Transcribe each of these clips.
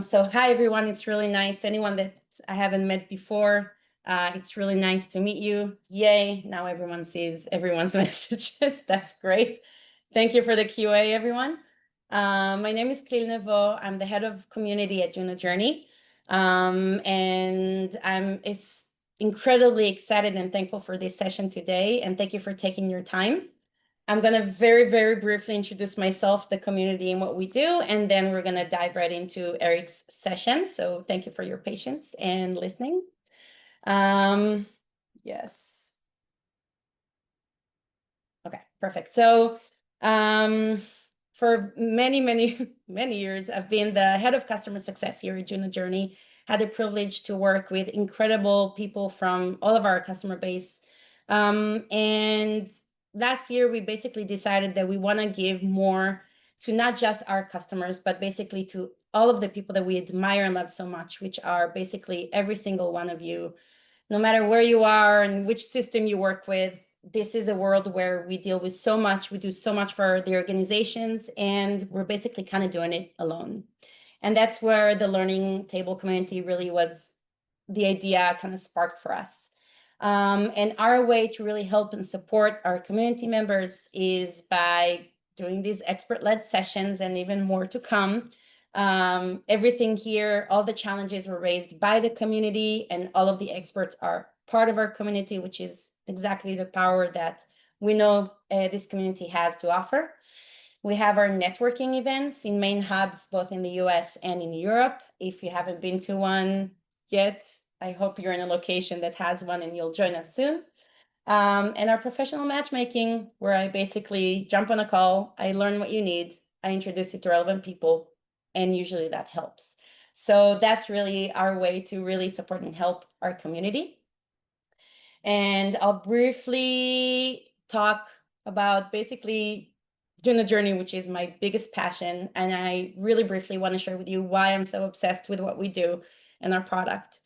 So hi everyone, it's really nice. Anyone that I haven't met before, it's really nice to meet you. Yay, now everyone sees everyone's messages. That's great. Thank you for the QA, everyone. My name is Klil Nevo. I'm the head of community at Juno Journey. And I'm incredibly excited and thankful for this session today. And thank you for taking your time. I'm going to very, very briefly introduce myself, the community, and what we do, and then we're going to dive right into Eric's session. So thank you for your patience and listening. Yes. Okay, perfect. So for many, many years, I've been the head of customer success here at Juno Journey. Had the privilege to work with incredible people from all of our customer base. And last year, we basically decided that we want to give more to not just our customers, but basically to all of the people that we admire and love so much, which are basically every single one of you, no matter where you are and which system you work with. This is a world where we deal with so much, we do so much for the organizations, and we're basically kind of doing it alone. And that's where the learning table community really was the idea kind of sparked for us. And our way to really help and support our community members is by doing these expert-led sessions, and even more to come. Everything here, all the challenges were raised by the community, and all of the experts are part of our community, which is exactly the power that we know this community has to offer. We have our networking events in main hubs, both in the US and in Europe. If you haven't been to one yet, I hope you're in a location that has one and you'll join us soon. And our professional matchmaking, where I basically jump on a call, I learn what you need, I introduce you to relevant people, and usually that helps. So that's really our way to really support and help our community. And I'll briefly talk about basically Juno Journey, which is my biggest passion. And I really briefly want to share with you why I'm so obsessed with what we do and our product.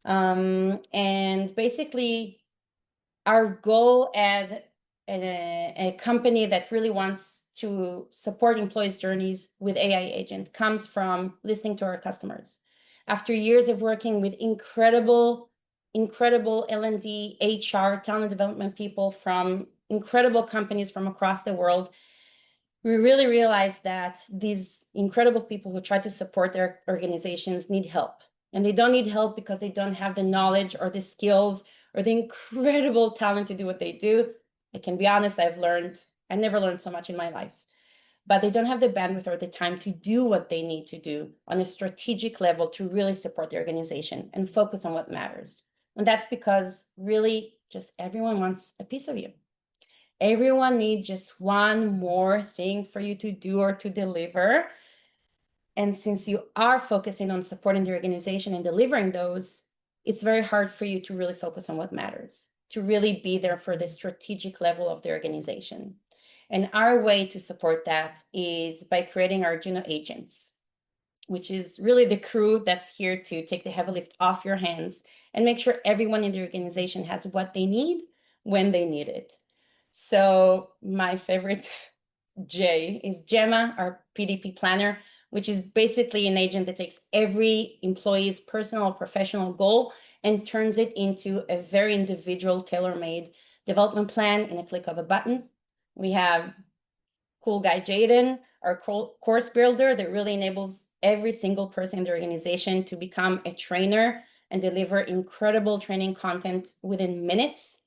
And basically, our goal as a company that really wants to support employees' journeys with AI agent comes from listening to our customers. After years of working with incredible L&D, HR, talent development people from incredible companies from across the world, we really realized that these incredible people who try to support their organizations need help. And they don't need help because they don't have the knowledge or the skills or the incredible talent to do what they do. I can be honest, I never learned so much in my life. But they don't have the bandwidth or the time to do what they need to do on a strategic level to really support the organization and focus on what matters. And that's because really just everyone wants a piece of you. Everyone needs just one more thing for you to do or to deliver. And since you are focusing on supporting the organization and delivering those, it's very hard for you to really focus on what matters, to really be there for the strategic level of the organization. And our way to support that is by creating our Juno agents, which is really the crew that's here to take the heavy lift off your hands and make sure everyone in the organization has what they need when they need it. So my favorite J is Gemma, our PDP planner, which is basically an agent that takes every employee's personal or professional goal and turns it into a very individual, tailor-made development plan in a click of a button. We have cool guy Jaden, our course builder that really enables every single person in the organization to become a trainer and deliver incredible training content within minutes.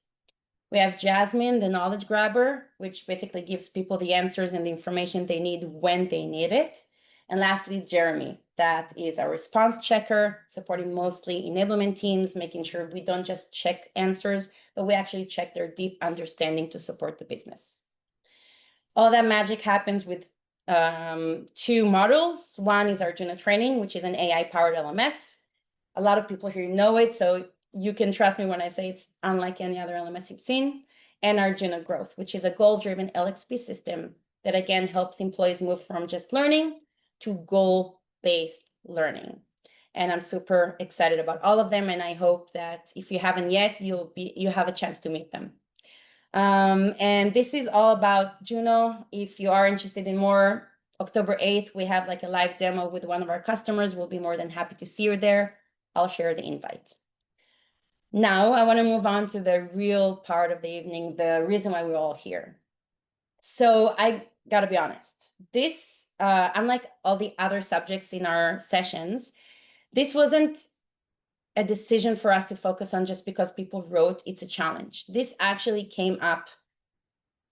We have Jasmine, the knowledge grabber, which basically gives people the answers and the information they need when they need it. And lastly, Jeremy, that is our response checker, supporting mostly enablement teams, making sure we don't just check answers, but we actually check their deep understanding to support the business. All that magic happens with two models. One is our Juno Training, which is an AI-powered LMS. A lot of people here know it, so you can trust me when I say it's unlike any other LMS you've seen. And our Juno Growth, which is a goal-driven LXP system that again helps employees move from just learning to goal-based learning. And I'm super excited about all of them, and I hope that if you haven't yet, you have a chance to meet them. And this is all about Juno. If you are interested in more October 8th, we have like a live demo with one of our customers. We'll be more than happy to see you there. I'll share the invite. Now I want to move on to the real part of the evening, the reason why we're all here. So I gotta be honest, this, unlike all the other subjects in our sessions, this wasn't a decision for us to focus on just because people wrote it's a challenge. This actually came up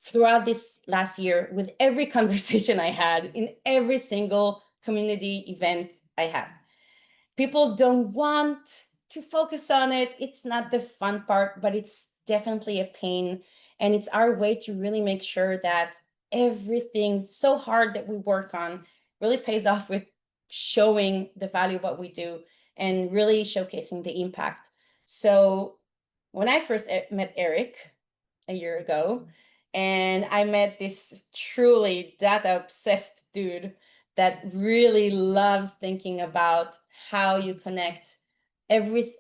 throughout this last year with every conversation I had in every single community event I had. People don't want to focus on it. It's not the fun part, but it's definitely a pain. And it's our way to really make sure that everything so hard that we work on really pays off with showing the value of what we do and really showcasing the impact. So when I first met Eric a year ago, and I met this truly data obsessed dude that really loves thinking about how you connect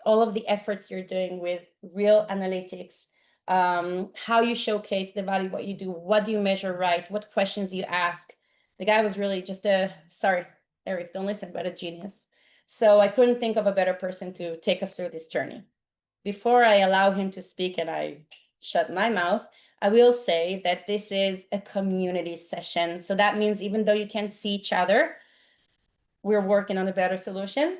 all of the efforts you're doing with real analytics, how you showcase the value of what you do, what do you measure right, what questions you ask. The guy was really just sorry, Eric, don't listen, but a genius. So I couldn't think of a better person to take us through this journey. Before I allow him to speak and I shut my mouth, I will say that this is a community session. So that means even though you can't see each other, we're working on a better solution.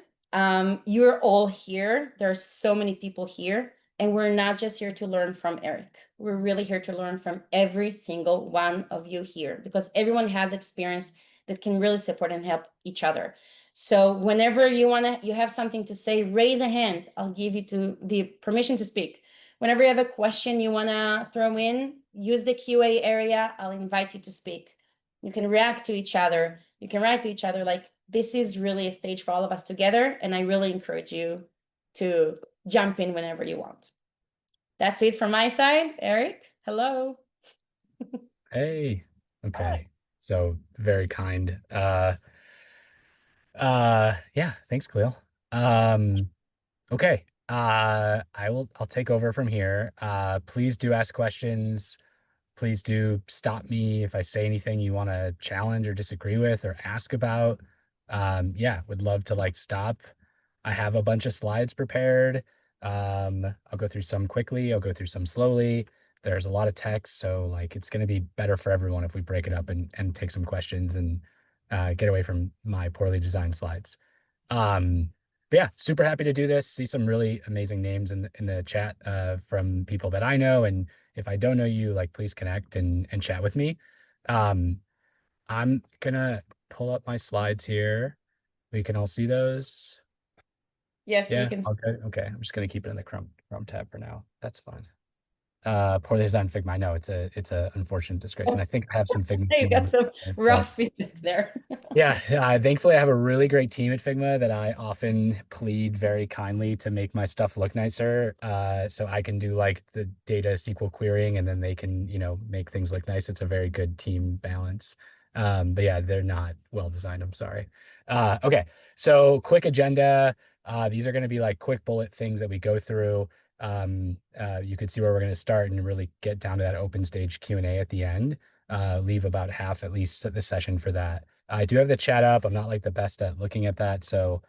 You're all here. There are so many people here, and we're not just here to learn from Eric. We're really here to learn from every single one of you here because everyone has experience that can really support and help each other. So whenever you have something to say, raise a hand. I'll give you the permission to speak. Whenever you have a question you want to throw in, use the QA area. I'll invite you to speak. You can react to each other. You can write to each other. Like, this is really a stage for all of us together, and I really encourage you to jump in whenever you want. That's it from my side. Eric, hello. Hey. Okay. So very kind. Yeah, thanks, Klil. Okay. I'll take over from here. Please do ask questions. Please do stop me if I say anything you want to challenge or disagree with or ask about. Yeah, would love to like stop. I have a bunch of slides prepared. I'll go through some quickly. I'll go through some slowly. There's a lot of text, so like it's going to be better for everyone if we break it up and take some questions and get away from my poorly designed slides. But yeah, super happy to do this. See some really amazing names in the chat from people that I know, and if I don't know you, like please connect and chat with me. I'm gonna pull up my slides here. We can all see those. Yes, we Yeah, can. all good. Okay, I'm just gonna keep it in the Chrome tab for now. That's fine. Poorly designed Figma. I know it's a unfortunate disgrace, and I think I have some Figma You team got members some there, so rough feedback there. yeah. Thankfully, I have a really great team at Figma that I often plead very kindly to make my stuff look nicer. So I can do like the data SQL querying, and then they can make things look nice. It's a very good team balance. But yeah, they're not well designed. I'm sorry. Okay, so quick agenda. These are going to be like quick bullet things that we go through. You could see where we're going to start and really get down to that open stage Q&A at the end. Leave about half at least the session for that. I do have the chat up. I'm not like the best at looking at that. So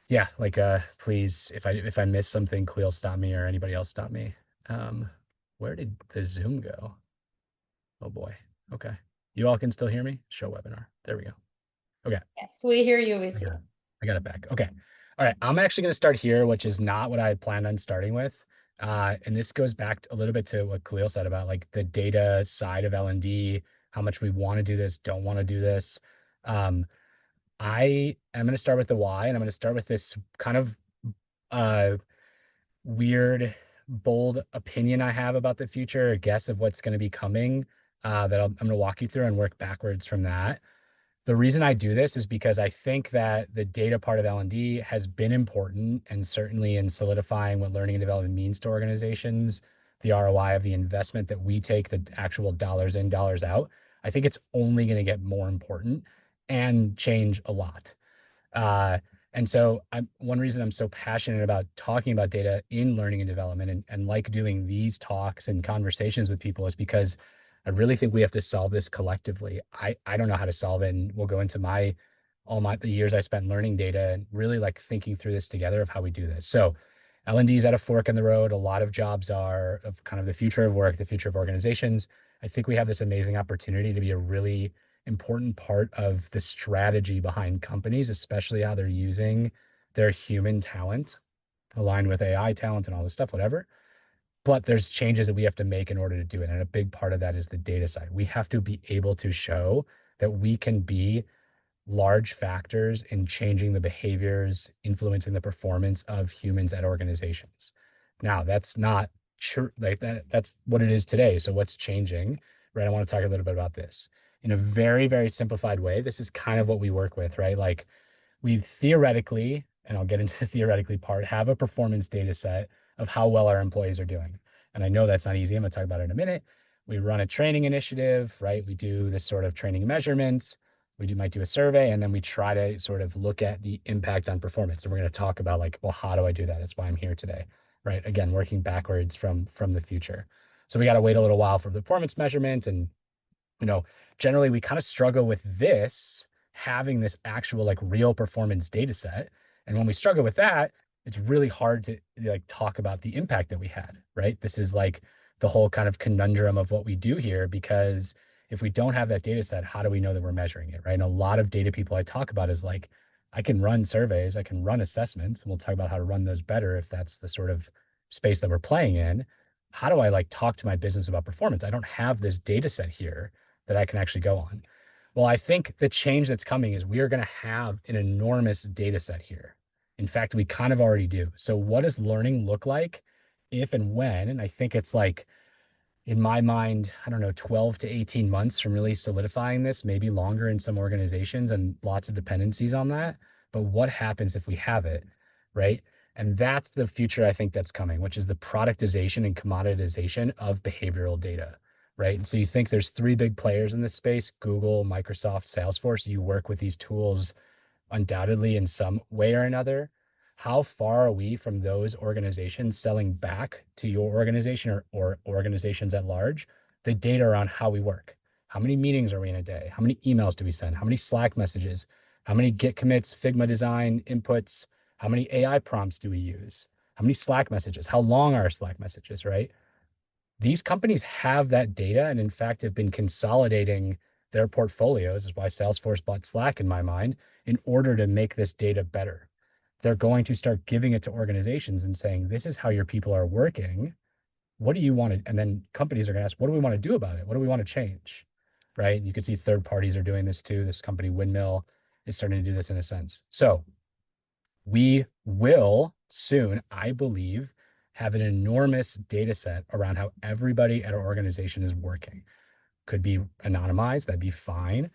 yeah, like please, if I miss something, Klil stop me or anybody else stop me. Where did the Zoom go? Oh boy. Okay. You all can still hear me? Show webinar. There we go. Okay. Yes, we hear you, we I see got you. it. I got it back. Okay. All right. I'm actually going to start here, which is not what I planned on starting with. And this goes back a little bit to what Khalil said about like the data side of L&D, how much we want to do this, don't want to do this. I am going to start with the why, and I'm going to start with this kind of uh, weird, bold opinion I have about the future, a guess of what's going to be coming that I'm going to walk you through and work backwards from that. The reason I do this is because I think that the data part of L&D has been important, and certainly in solidifying what learning and development means to organizations, the ROI of the investment that we take, the actual dollars in, dollars out. I think it's only going to get more important and change a lot. And so one reason I'm so passionate about talking about data in learning and development and like doing these talks and conversations with people is because I really think we have to solve this collectively. I don't know how to solve it, and we'll go into the years I spent learning data and really like thinking through this together of how we do this. So L&D is at a fork in the road. A lot of jobs are of kind of the future of work, the future of organizations. I think we have this amazing opportunity to be a really important part of the strategy behind companies, especially how they're using their human talent aligned with AI talent and all this stuff, whatever. But there's changes that we have to make in order to do it. And a big part of that is the data side. We have to be able to show that we can be large factors in changing the behaviors, influencing the performance of humans at organizations. Now, that's not true, like that's what it is today. So what's changing, right? I want to talk a little bit about this. In a very, very simplified way, this is kind of what we work with, right? Like we theoretically, and I'll get into the theoretically part, have a performance data set of how well our employees are doing. And I know that's not easy. I'm going to talk about it in a minute. We run a training initiative, right? We do this sort of training measurements. Might do a survey, and then we try to sort of look at the impact on performance. And we're going to talk about like, well, how do I do that? That's why I'm here today, right? Again, working backwards from the future. So we got to wait a little while for the performance measurement, and you know, generally we kind of struggle with this, having this actual like real performance data set. And when we struggle with that, it's really hard to like talk about the impact that we had, right? This is like the whole kind of conundrum of what we do here, because if we don't have that data set, how do we know that we're measuring it, right? And a lot of data people I talk about is like, I can run surveys, I can run assessments, and we'll talk about how to run those better if that's the sort of space that we're playing in. How do I like talk to my business about performance? I don't have this data set here that I can actually go on. Well, I think the change that's coming is we are going to have an enormous data set here. In fact, we kind of already do. So what does learning look like if and when? And I think it's like, in my mind, I don't know, 12 to 18 months from really solidifying this, maybe longer in some organizations and lots of dependencies on that. But what happens if we have it, right? And that's the future I think that's coming, which is the productization and commoditization of behavioral data, right? And so you think there's three big players in this space: Google, Microsoft, Salesforce. You work with these tools undoubtedly in some way or another. How far are we from those organizations selling back to your organization or organizations at large the data around how we work? How many meetings are we in a day? How many emails do we send? How many Slack messages? How many Git commits, Figma design inputs? How many AI prompts do we use? How many Slack messages? How long are our Slack messages, right? These companies have that data and, in fact, have been consolidating their portfolios. This is why Salesforce bought Slack, in my mind, in order to make this data better. They're going to start giving it to organizations and saying, this is how your people are working. What do you want to? And then companies are going to ask, what do we want to do about it? What do we want to change? Right. You can see third parties are doing this too. This company, Windmill, is starting to do this in a sense. So we will soon, I believe, have an enormous data set around how everybody at our organization is working. Could be anonymized, that'd be fine.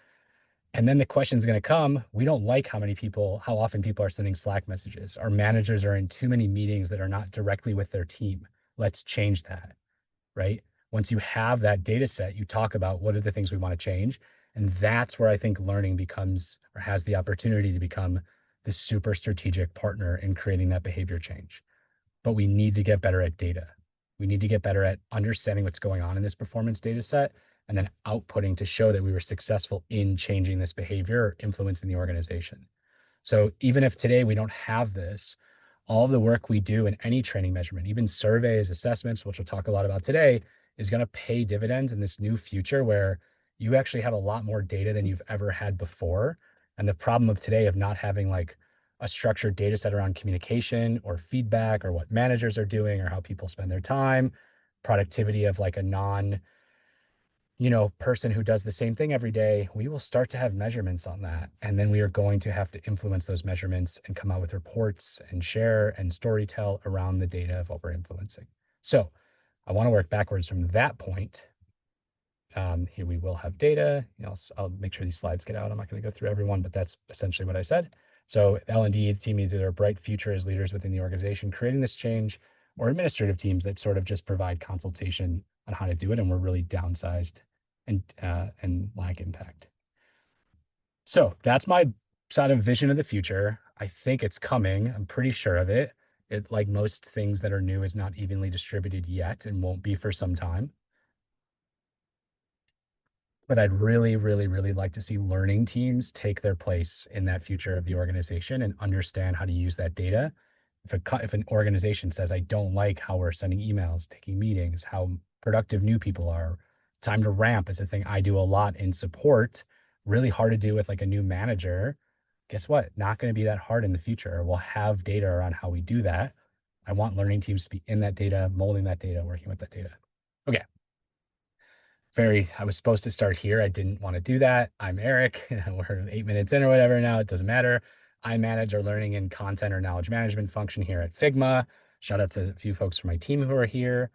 And then the question is going to come, we don't like how often people are sending Slack messages. Our managers are in too many meetings that are not directly with their team. Let's change that, right? Once you have that data set, you talk about what are the things we want to change. And that's where I think learning becomes, or has the opportunity to become, this super strategic partner in creating that behavior change. But we need to get better at data. We need to get better at understanding what's going on in this performance data set and then outputting to show that we were successful in changing this behavior or influencing the organization. So even if today we don't have this, all of the work we do in any training measurement, even surveys, assessments, which we'll talk a lot about today, is going to pay dividends in this new future where you actually have a lot more data than you've ever had before. And the problem of today of not having like a structured data set around communication or feedback or what managers are doing or how people spend their time, productivity of like a non person who does the same thing every day, we will start to have measurements on that. And then we are going to have to influence those measurements and come out with reports and share and storytell around the data of what we're influencing. So I want to work backwards from that point. Here we will have data. I'll make sure these slides get out. I'm not going to go through everyone, but that's essentially what I said. So L&D, the team means either a bright future as leaders within the organization creating this change, or administrative teams that sort of just provide consultation on how to do it, and we're really downsized and lack impact. So that's my sort of vision of the future. I think it's coming. I'm pretty sure of it. It, like most things that are new, is not evenly distributed yet and won't be for some time. But I'd really, really, really like to see learning teams take their place in that future of the organization and understand how to use that data. If an organization says, I don't like how we're sending emails, taking meetings, how productive new people are, time to ramp is a thing I do a lot in support, really hard to do with like a new manager. Guess what? Not going to be that hard in the future. We'll have data around how we do that. I want learning teams to be in that data, molding that data, working with that data. Okay, I was supposed to start here. I didn't want to do that. I'm Eric. We're 8 minutes in or whatever now. It doesn't matter. I manage our learning and content or knowledge management function here at Figma. Shout out to a few folks from my team who are here.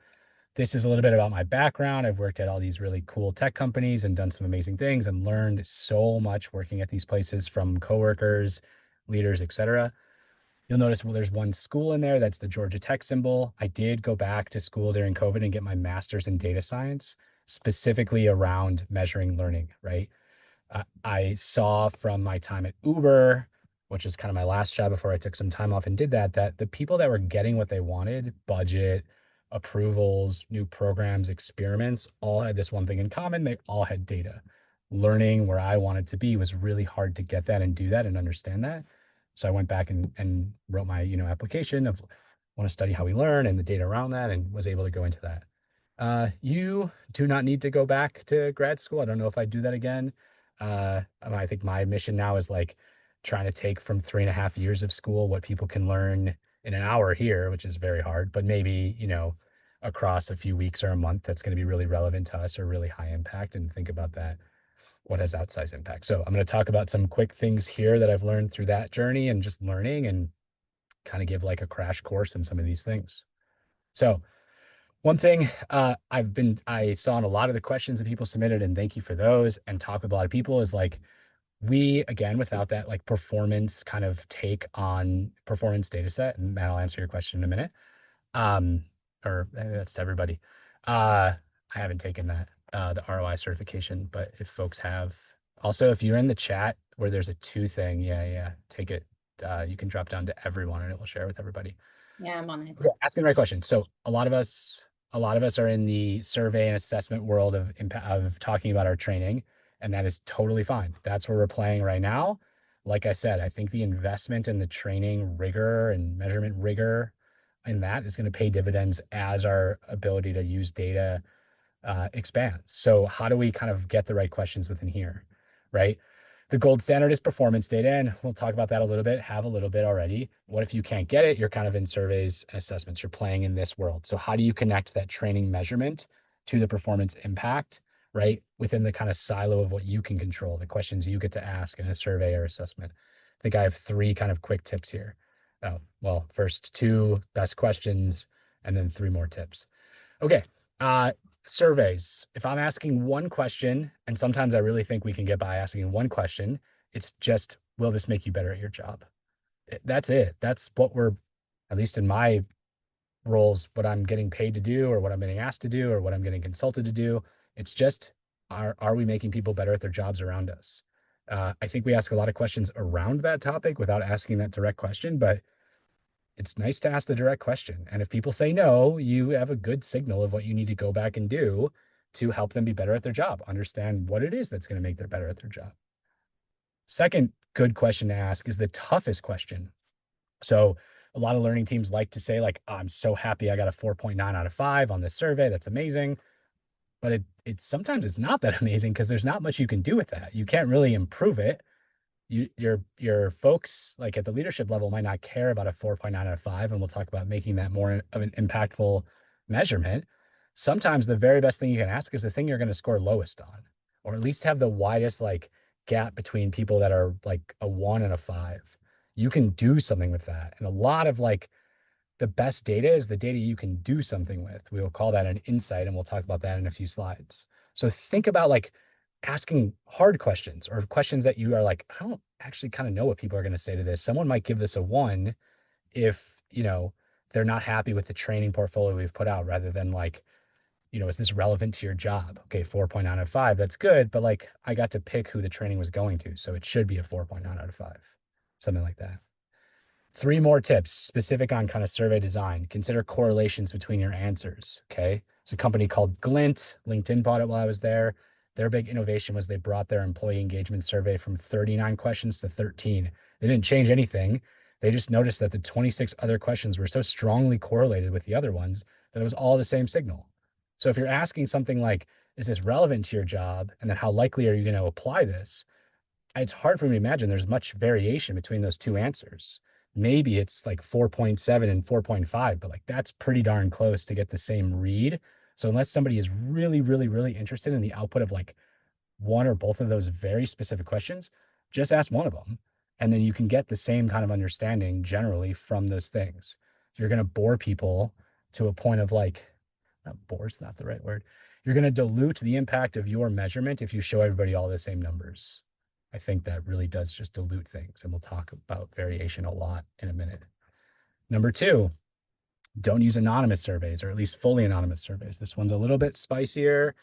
This is a little bit about my background. I've worked at all these really cool tech companies and done some amazing things and learned so much working at these places from coworkers, leaders, etc. You'll notice, well, there's one school in there. That's the Georgia Tech symbol. I did go back to school during COVID and get my master's in data science, specifically around measuring learning, right? I saw from my time at Uber, which is kind of my last job before I took some time off and did that, that the people that were getting what they wanted, budget, approvals, new programs, experiments, all had this one thing in common. They all had data. Learning where I wanted to be was really hard to get that and do that and understand that. So I went back and wrote my, application of want to study how we learn and the data around that and was able to go into that. You do not need to go back to grad school. I don't know if I do that again. I think my mission now is like trying to take from 3.5 years of school what people can learn in an hour here, which is very hard, but maybe, across a few weeks or a month, that's going to be really relevant to us or really high impact. And think about that. What has outsized impact? So I'm going to talk about some quick things here that I've learned through that journey and just learning and kind of give like a crash course in some of these things. So one thing I saw in a lot of the questions that people submitted, and thank you for those, and talk with a lot of people is like, we, again, without that like performance kind of take on performance data set, and Matt, I'll answer your question in a minute. Um, or that's to everybody. I haven't taken that, the ROI certification, but if folks have, also, if you're in the chat where there's a two thing, yeah, take it. You can drop down to everyone and it will share with everybody. Yeah, I'm on it. Okay, asking the right question. So a lot of us are in the survey and assessment world of talking about our training, and that is totally fine. That's where we're playing right now. Like I said, I think the investment in the training rigor and measurement rigor in that is going to pay dividends as our ability to use data expands. So how do we kind of get the right questions within here, right? The gold standard is performance data, and we'll talk about that a little bit, have a little bit already. What if you can't get it? You're kind of in surveys and assessments. You're playing in this world. So how do you connect that training measurement to the performance impact, right? Within the kind of silo of what you can control, the questions you get to ask in a survey or assessment. I think I have 3 kind of quick tips here. Oh, well, first 2 best questions, and then 3 more tips. Okay. Surveys. If I'm asking one question, and sometimes I really think we can get by asking one question, it's just, will this make you better at your job? That's it. That's what we're, at least in my roles, what I'm getting paid to do, or what I'm getting asked to do, or what I'm getting consulted to do. It's just, are we making people better at their jobs around us? I think we ask a lot of questions around that topic without asking that direct question, but it's nice to ask the direct question. And if people say no, you have a good signal of what you need to go back and do to help them be better at their job, understand what it is that's going to make them better at their job. Second good question to ask is the toughest question. So a lot of learning teams like to say like, oh, I'm so happy I got a 4.9 out of 5 on this survey. That's amazing. But it's sometimes it's not that amazing because there's not much you can do with that. You can't really improve it. Your folks like at the leadership level might not care about a 4.9 out of 5, and we'll talk about making that more of an impactful measurement. Sometimes the very best thing you can ask is the thing you're going to score lowest on, or at least have the widest like gap between people that are like a 1 and a 5. You can do something with that, and a lot of like the best data is the data you can do something with. We will call that an insight, and we'll talk about that in a few slides. So think about like asking hard questions or questions that you are like, I don't actually kind of know what people are going to say to this. Someone might give this a 1 if, they're not happy with the training portfolio we've put out, rather than like, is this relevant to your job? Okay, 4.9 out of 5, that's good. But like, I got to pick who the training was going to. So it should be a 4.9 out of 5, something like that. 3 more tips specific on kind of survey design. Consider correlations between your answers. Okay. It's a company called Glint. LinkedIn bought it while I was there. Their big innovation was they brought their employee engagement survey from 39 questions to 13. They didn't change anything. They just noticed that the 26 other questions were so strongly correlated with the other ones that it was all the same signal. So if you're asking something like, is this relevant to your job? And then how likely are you going to apply this? It's hard for me to imagine there's much variation between those two answers. Maybe it's like 4.7 and 4.5, but like that's pretty darn close to get the same read. So unless somebody is really, really, really interested in the output of like one or both of those very specific questions, just ask one of them. And then you can get the same kind of understanding generally from those things. You're going to bore people to a point of like, not bore is not the right word. You're going to dilute the impact of your measurement if you show everybody all the same numbers. I think that really does just dilute things. And we'll talk about variation a lot in a minute. Number two, don't use anonymous surveys, or at least fully anonymous surveys. This one's a little bit spicier.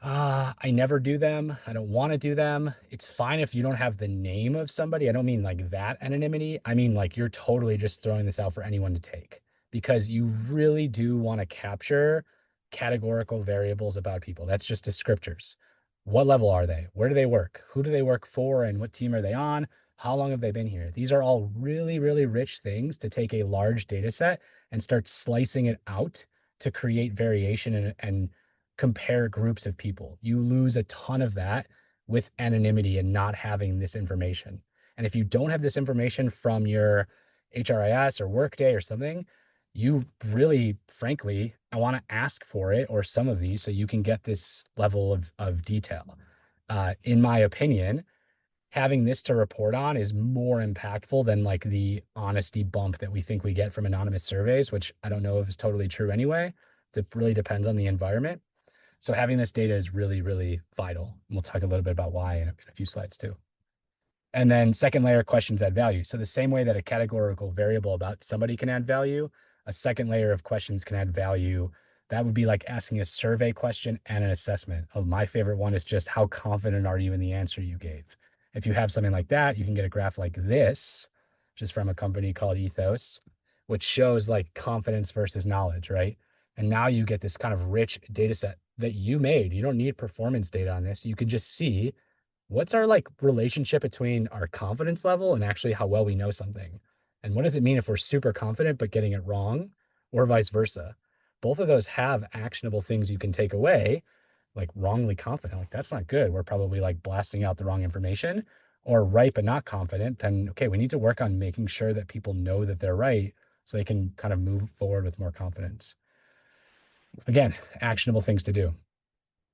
I never do them. I don't want to do them. It's fine if you don't have the name of somebody. I don't mean like that anonymity. I mean like you're totally just throwing this out for anyone to take, because you really do want to capture categorical variables about people. That's just descriptors. What level are they? Where do they work? Who do they work for? And what team are they on? How long have they been here? These are all really, really rich things to take a large data set and start slicing it out to create variation and compare groups of people. You lose a ton of that with anonymity and not having this information. And if you don't have this information from your HRIS or Workday or something, you really, frankly, I want to ask for it or some of these so you can get this level of detail. In my opinion, having this to report on is more impactful than like the honesty bump that we think we get from anonymous surveys, which I don't know if is totally true anyway. It really depends on the environment. So having this data is really, really vital. And we'll talk a little bit about why in a few slides too. And then second layer, questions add value. So the same way that a categorical variable about somebody can add value, a second layer of questions can add value. That would be like asking a survey question and an assessment. Oh, my favorite one is just how confident are you in the answer you gave? If you have something like that, you can get a graph like this, just from a company called Ethos, which shows like confidence versus knowledge, right? And now you get this kind of rich data set that you made. You don't need performance data on this. You can just see what's our like relationship between our confidence level and actually how well we know something. And what does it mean if we're super confident but getting it wrong, or vice versa? Both of those have actionable things you can take away, like wrongly confident. Like that's not good. We're probably like blasting out the wrong information. Or right but not confident, then okay, we need to work on making sure that people know that they're right so they can kind of move forward with more confidence. Again, actionable things to do.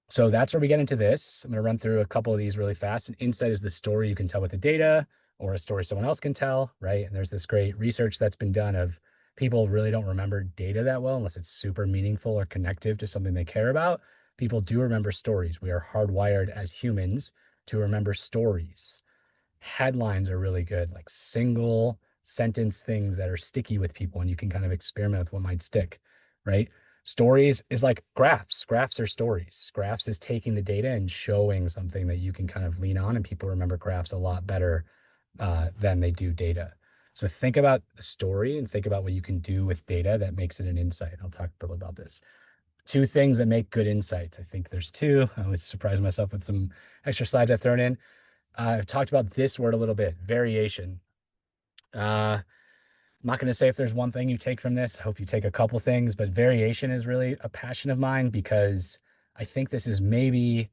So that's where we get into this. I'm going to run through a couple of these really fast. An insight is the story you can tell with the data, or a story someone else can tell, right? And there's this great research that's been done of people really don't remember data that well unless it's super meaningful or connective to something they care about. People do remember stories. We are hardwired as humans to remember stories. Headlines are really good, like single sentence things that are sticky with people, and you can kind of experiment with what might stick, right? Stories is like graphs. Graphs are stories. Graphs is taking the data and showing something that you can kind of lean on, and people remember graphs a lot better than they do data. So think about the story and think about what you can do with data that makes it an insight. I'll talk a little about this. Two things that make good insights. I think there's two. I always surprise myself with some extra slides I've thrown in. I've talked about this word a little bit, variation. I'm not going to say if there's one thing you take from this. I hope you take a couple things, but variation is really a passion of mine because I think this is maybe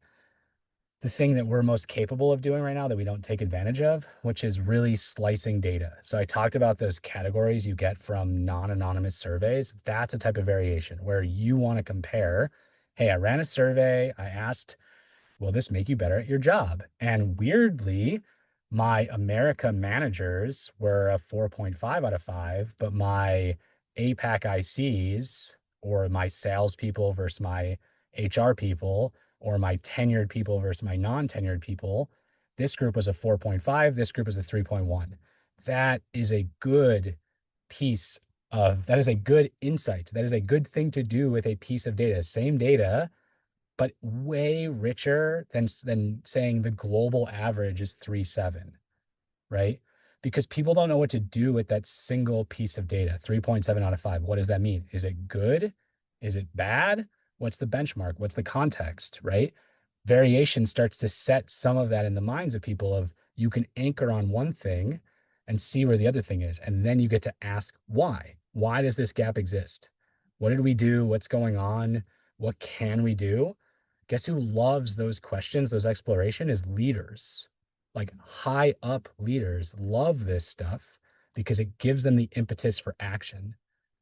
the thing that we're most capable of doing right now that we don't take advantage of, which is really slicing data. So I talked about those categories you get from non-anonymous surveys. That's a type of variation where you want to compare, hey, I ran a survey. I asked, will this make you better at your job? And weirdly, my America managers were a 4.5 out of 5, but my APAC ICs or my salespeople versus my HR people or my tenured people versus my non-tenured people, this group was a 4.5, this group was a 3.1. That is a good that is a good insight. That is a good thing to do with a piece of data. Same data, but way richer than saying the global average is 3.7, right? Because people don't know what to do with that single piece of data. 3.7 out of 5. What does that mean? Is it good? Is it bad? What's the benchmark? What's the context, right? variation starts to set some of that in the minds of people of you can anchor on one thing and see where the other thing is. And then you get to ask why. Why does this gap exist? What did we do? What's going on? What can we do? Guess who loves those questions, those exploration is leaders. Like high up leaders love this stuff because it gives them the impetus for action,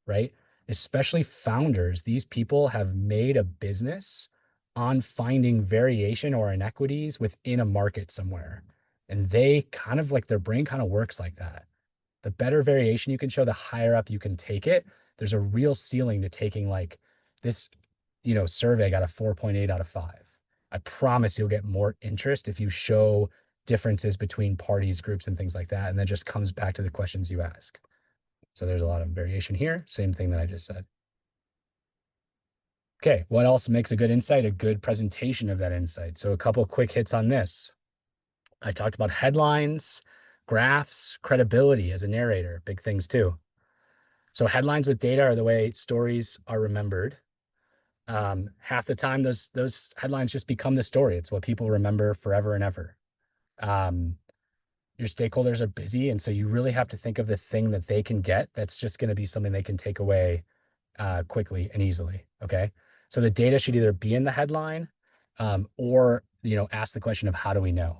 right? Especially founders. These people have made a business on finding variation or inequities within a market somewhere. And they kind of like their brain kind of works like that. The better variation you can show, the higher up you can take it. There's a real ceiling to taking like this, survey got a 4.8 out of 5. I promise you'll get more interest if you show differences between parties, groups, and things like that. And that just comes back to the questions you ask. So there's a lot of variation here. Same thing that I just said. Okay, what else makes a good insight? A good presentation of that insight. So a couple quick hits on this. I talked about headlines, graphs, credibility as a narrator, big things too. So headlines with data are the way stories are remembered. Half the time, those headlines just become the story. It's what people remember forever and ever. Your stakeholders are busy, and so you really have to think of the thing that they can get that's just going to be something they can take away quickly and easily. Okay, so the data should either be in the headline or ask the question of how do we know.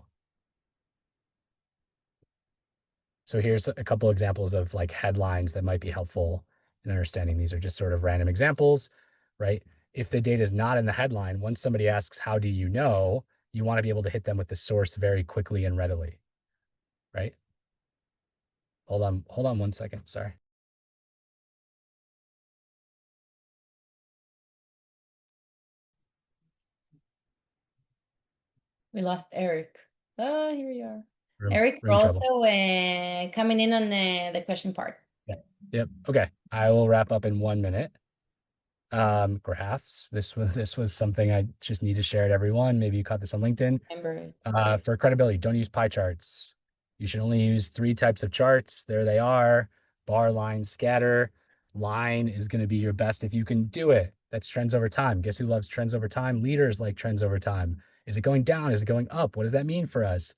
So here's a couple examples of like headlines that might be helpful in understanding. These are just sort of random examples, right? If the data is not in the headline, once somebody asks, how do you know, you want to be able to hit them with the source very quickly and readily, right? Hold on 1 second. Sorry. We lost Eric. Here we are. We're Eric, we're we're in trouble. also coming in on the question part. Yeah. Yep. Okay. I will wrap up in 1 minute. Graphs. This was something I just need to share to everyone. Maybe you caught this on LinkedIn. Remember it. For credibility, don't use pie charts. You should only use 3 types of charts. There they are: bar, line, scatter. Line is going to be your best if you can do it. That's trends over time. Guess who loves trends over time? Leaders like trends over time. Is it going down? Is it going up? What does that mean for us?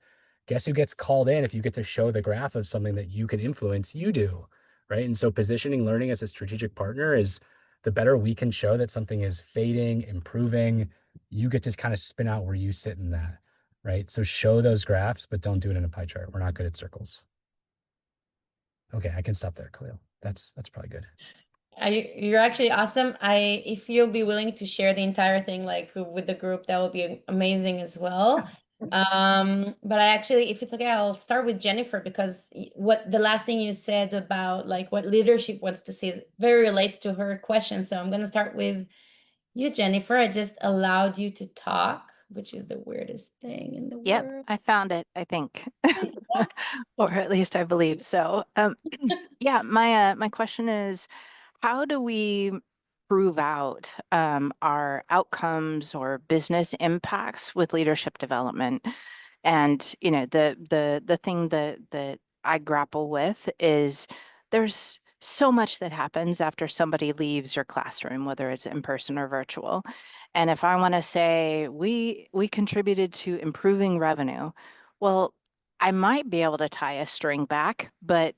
Guess who gets called in if you get to show the graph of something that you can influence? You do, right? And so positioning learning as a strategic partner is the better we can show that something is fading, improving, you get to kind of spin out where you sit in that, right? So show those graphs, but don't do it in a pie chart. We're not good at circles. Okay, I can stop there, Khalil. That's probably good. You're actually awesome. If you'll be willing to share the entire thing like with the group, that would be amazing as well. But I actually, if it's okay, I'll start with Jennifer because what the last thing you said about like what leadership wants to see is very relates to her question. So I'm gonna start with you, Jennifer. I just allowed you to talk, which is the weirdest thing in the Yep, world. I found it, I think. Or at least I believe so. Yeah, my question is, how do we prove out our outcomes or business impacts with leadership development? And the thing that I grapple with is there's so much that happens after somebody leaves your classroom, whether it's in person or virtual. And if I want to say we contributed to improving revenue, well, I might be able to tie a string back, but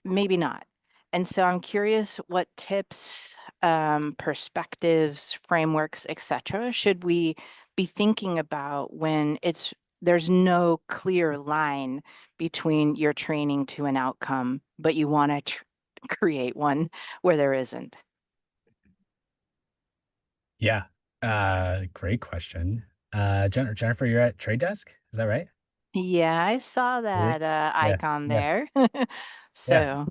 maybe not. And so I'm curious what tips, perspectives, frameworks, etc., should we be thinking about when there's no clear line between your training to an outcome, but you want to create one where there isn't? Yeah. Great question. Jennifer, you're at Trade Desk, is that right? Yeah, I saw Really? that Yeah. icon Yeah. there. Yeah. So, yeah,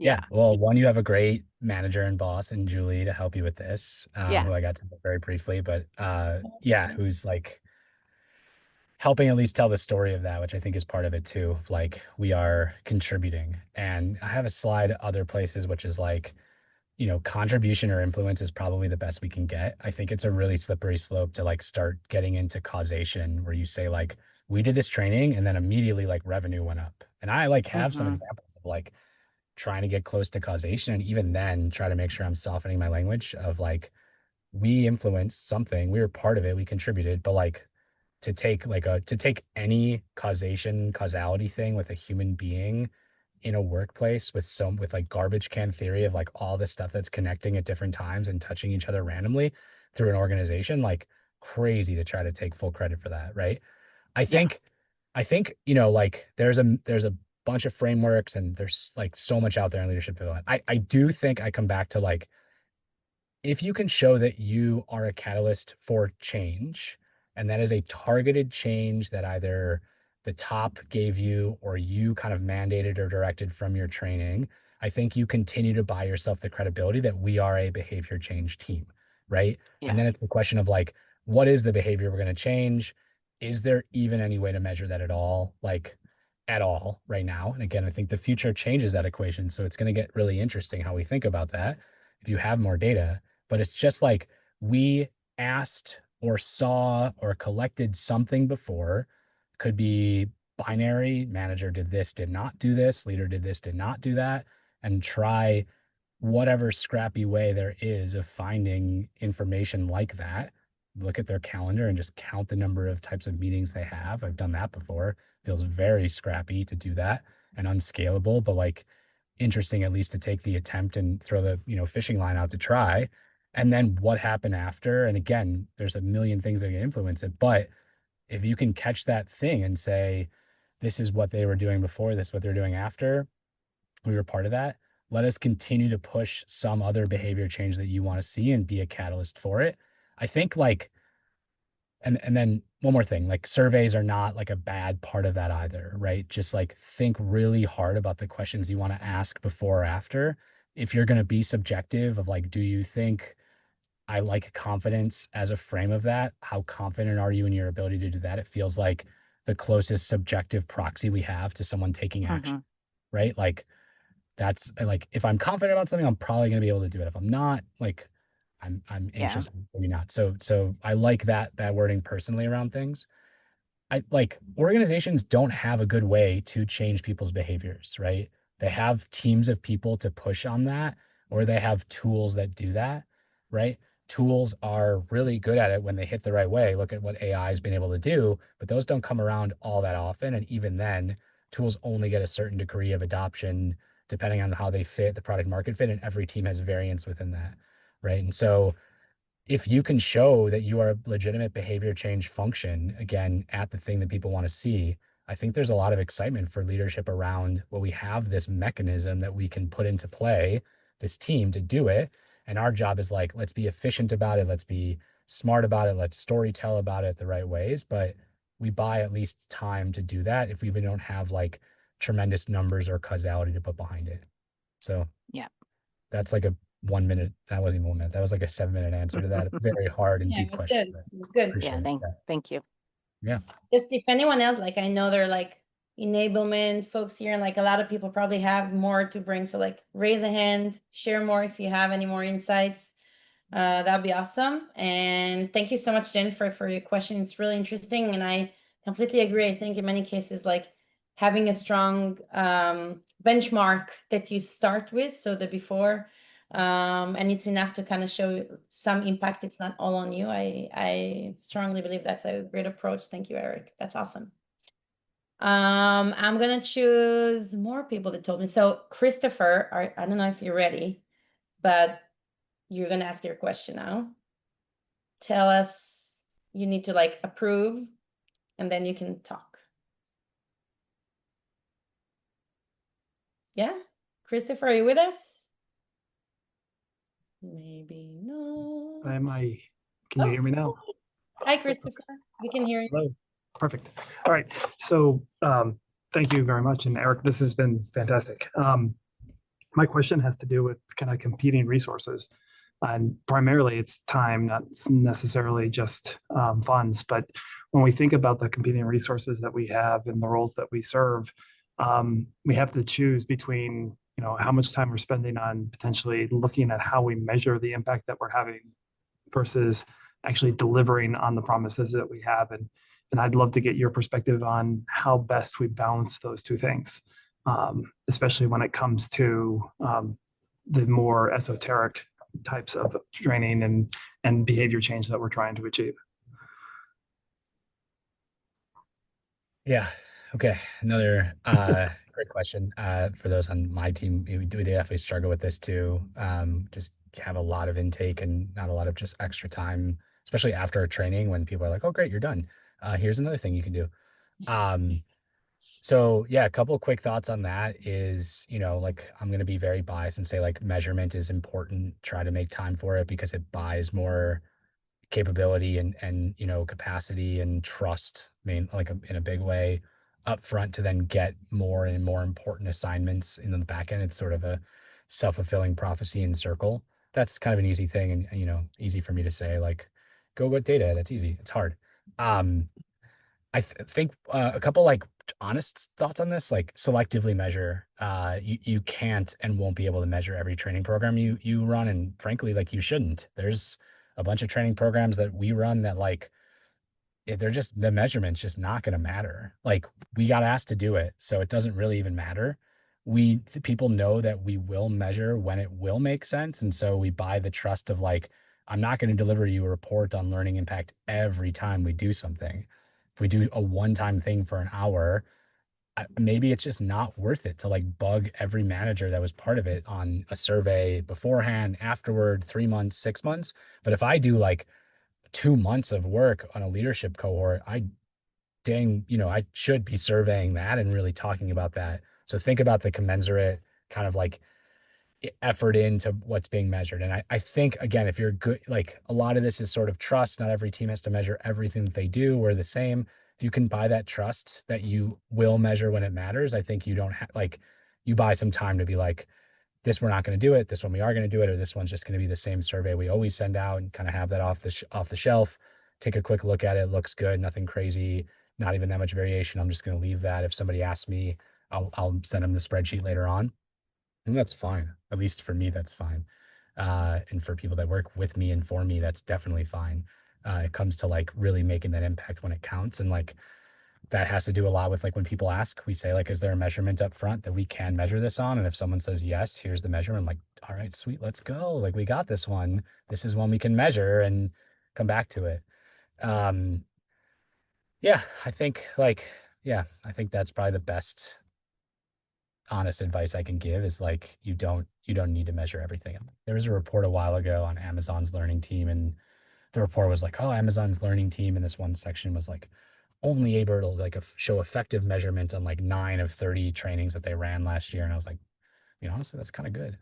Yeah. Well, one, you have a great manager and boss in Julie to help you with this, yeah. who I got to know very briefly, but yeah, who's like helping at least tell the story of that, which I think is part of it too. Like we are contributing. And I have a slide other places, which is like, contribution or influence is probably the best we can get. I think it's a really slippery slope to like start getting into causation where you say like, we did this training and then immediately like revenue went up. And I like have some Mm-hmm. examples of like trying to get close to causation. And even then try to make sure I'm softening my language of like, we influenced something, we were part of it, we contributed, but like to take any causality thing with a human being in a workplace with like garbage can theory of like all the stuff that's connecting at different times and touching each other randomly through an organization, like crazy to try to take full credit for that, right? I think like there's a bunch of frameworks and there's like so much out there in leadership development. I do think I come back to like, if you can show that you are a catalyst for change, and that is a targeted change that either the top gave you or you kind of mandated or directed from your training, I think you continue to buy yourself the credibility that we are a behavior change team, right? And then it's the question of like, what is the behavior we're going to change? Is there even any way to measure that at all? Like, at all right now. And again, I think the future changes that equation. So it's going to get really interesting how we think about that if you have more data. But it's just like we asked or saw or collected something before. Could be binary, manager did this, did not do this, leader did this, did not do that, and try whatever scrappy way there is of finding information like that. Look at their calendar and just count the number of types of meetings they have. I've done that before. Feels very scrappy to do that and unscalable, but like interesting at least to take the attempt and throw the fishing line out to try. And then what happened after? And again, there's a million things that can influence it, but if you can catch that thing and say, this is what they were doing before, this is what they're doing after, we were part of that. Let us continue to push some other behavior change that you want to see and be a catalyst for it. I think like, and then one more thing, like surveys are not like a bad part of that either, right? Just like think really hard about the questions you want to ask before or after. If you're going to be subjective of like, do you think I like confidence as a frame of that? How confident are you in your ability to do that? It feels like the closest subjective proxy we have to someone taking action, right? Like that's like, if I'm confident about something, I'm probably going to be able to do it. If I'm not, like I'm anxious, maybe not. So I like that wording personally around things. I like organizations don't have a good way to change people's behaviors, right? They have teams of people to push on that, or they have tools that do that, right? Tools are really good at it when they hit the right way. Look at what AI has been able to do, but those don't come around all that often. And even then, tools only get a certain degree of adoption depending on how they fit the product market fit, and every team has variance within that, right? And so if you can show that you are a legitimate behavior change function, again, at the thing that people want to see, I think there's a lot of excitement for leadership around, well, we have this mechanism that we can put into play, this team to do it. And our job is like, let's be efficient about it. Let's be smart about it. Let's story tell about it the right ways. But we buy at least time to do that if we even don't have like tremendous numbers or causality to put behind it. So that's like a 1 minute. That wasn't even 1 minute. That was like a 7-minute answer to that. Very hard and deep question. It's good. Thank you. Yeah. Just if anyone else, like I know they're like enablement folks here, and like a lot of people probably have more to bring. So like raise a hand, share more if you have any more insights. That'd be awesome. And thank you so much, Jennifer, for your question. It's really interesting. And I completely agree. I think in many cases, like having a strong benchmark that you start with, so the before, and it's enough to kind of show some impact. It's not all on you. I strongly believe that's a great approach. Thank you, Eric. That's awesome. I'm gonna choose more people that told me. So Christopher, I don't know if you're ready, but you're gonna ask your question now. Tell us, you need to like approve, and then you can talk. Yeah, Christopher, are you with us? Maybe not. Can you hear me now? Hi, Christopher. We can hear you. Hello. Perfect. All right. So thank you very much. And Eric, this has been fantastic. My question has to do with kind of competing resources. And primarily it's time, not necessarily just funds. But when we think about the competing resources that we have and the roles that we serve, we have to choose between how much time we're spending on potentially looking at how we measure the impact that we're having versus actually delivering on the promises that we have. And I'd love to get your perspective on how best we balance those two things, especially when it comes to the more esoteric types of training and behavior change that we're trying to achieve. Yeah. Okay. Another great question. For those on my team, we definitely struggle with this too. Just have a lot of intake and not a lot of just extra time, especially after a training when people are like, "Oh, great, you're done. Here's another thing you can do." So yeah, a couple of quick thoughts on that is, like I'm gonna be very biased and say like measurement is important. Try to make time for it because it buys more capability and capacity and trust, in a big way up front to then get more and more important assignments in the back end. It's sort of a self-fulfilling prophecy in circle. That's kind of an easy thing and easy for me to say, like, go get data. That's easy. It's hard. I think a couple like honest thoughts on this, like selectively measure. You can't and won't be able to measure every training program you run, and frankly, like you shouldn't. There's a bunch of training programs that we run that like if they're just the measurement's just not going to matter. Like we got asked to do it, so it doesn't really even matter. The people know that we will measure when it will make sense, and so we buy the trust of like I'm not going to deliver you a report on learning impact every time we do something. If we do a one-time thing for an hour, maybe it's just not worth it to like bug every manager that was part of it on a survey beforehand, afterward, 3 months, 6 months. But if I do like 2 months of work on a leadership cohort, I should be surveying that and really talking about that. So think about the commensurate kind of like effort into what's being measured. And I think, again, if you're good, like a lot of this is sort of trust. Not every team has to measure everything that they do. We're the same. If you can buy that trust that you will measure when it matters, I think you don't have like, you buy some time to be like, this we're not going to do it. This one we are going to do it, or this one's just going to be the same survey we always send out and kind of have that off the shelf. Take a quick look at it. Looks good. Nothing crazy. Not even that much variation. I'm just going to leave that. If somebody asks me, I'll send them the spreadsheet later on. And that's fine. At least for me, that's fine. And for people that work with me and for me, that's definitely fine. It comes to like really making that impact when it counts. And like that has to do a lot with like when people ask, we say like, is there a measurement up front that we can measure this on? And if someone says yes, here's the measurement, I'm like, all right, sweet, let's go. Like we got this one. This is one we can measure and come back to it. Um, yeah, I think that's probably the best honest advice I can give is like you don't need to measure everything. There was a report a while ago on Amazon's learning team, and the report was like, oh, Amazon's learning team in this one section was like only able to like show effective measurement on like 9 of 30 trainings that they ran last year. And I was like, honestly, that's kind of good.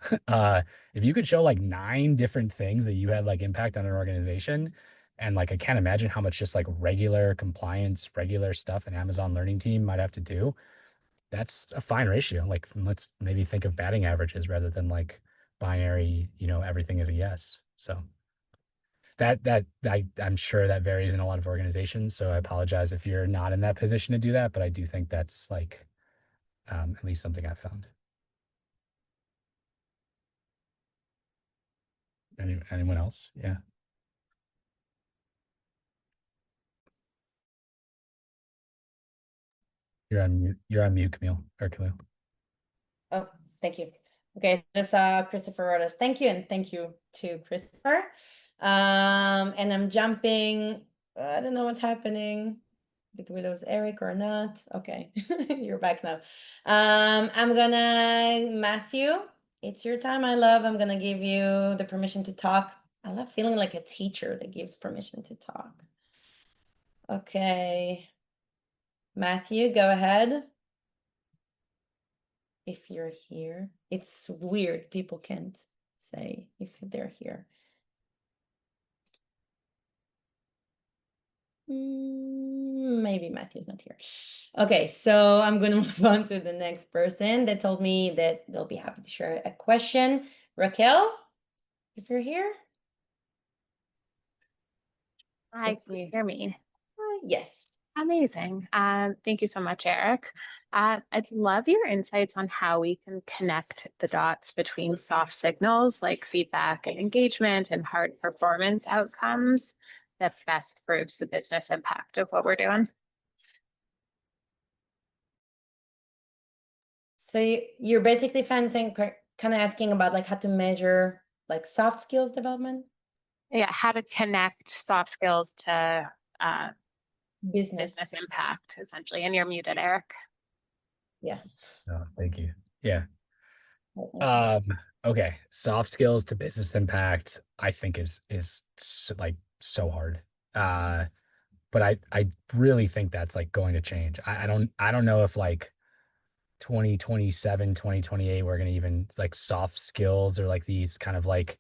If you could show like 9 different things that you had like impact on an organization, and like I can't imagine how much just like regular compliance, regular stuff an Amazon learning team might have to do. That's a fine ratio. Like let's maybe think of batting averages rather than like binary, everything is a yes. So I'm sure that varies in a lot of organizations. So I apologize if you're not in that position to do that, but I do think that's like at least something I've found. Anyone else? Yeah. You're on mute. You're on mute, Camille or Khalil. Oh, thank you. Okay, just Christopher wrote us. Thank you, and thank you to Christopher. And I'm jumping. I don't know what's happening. Did we lose Eric or not? Okay, you're back now. I'm gonna Matthew. It's your time, my love. I'm gonna give you the permission to talk. I love feeling like a teacher that gives permission to talk. Okay, Matthew, go ahead. If you're here. It's weird. People can't say if they're here. Maybe Matthew's not here. Okay, so I'm going to move on to the next person that told me that they'll be happy to share a question. Raquel, if you're here. Hi, can you hear me? Yes. Amazing. Thank you so much, Eric. I'd love your insights on how we can connect the dots between soft signals like feedback and engagement and hard performance outcomes that best proves the business impact of what we're doing. So you're basically kind of asking about like how to measure like soft skills development? Yeah, how to connect soft skills to business. business impact, essentially. And you're muted, Eric. Yeah. Oh, thank you. Yeah. Okay. Okay. Soft skills to business impact, I think is like so hard. But I really think that's like going to change. I don't know if like 2027, 2028, we're gonna even like soft skills or like these kind of like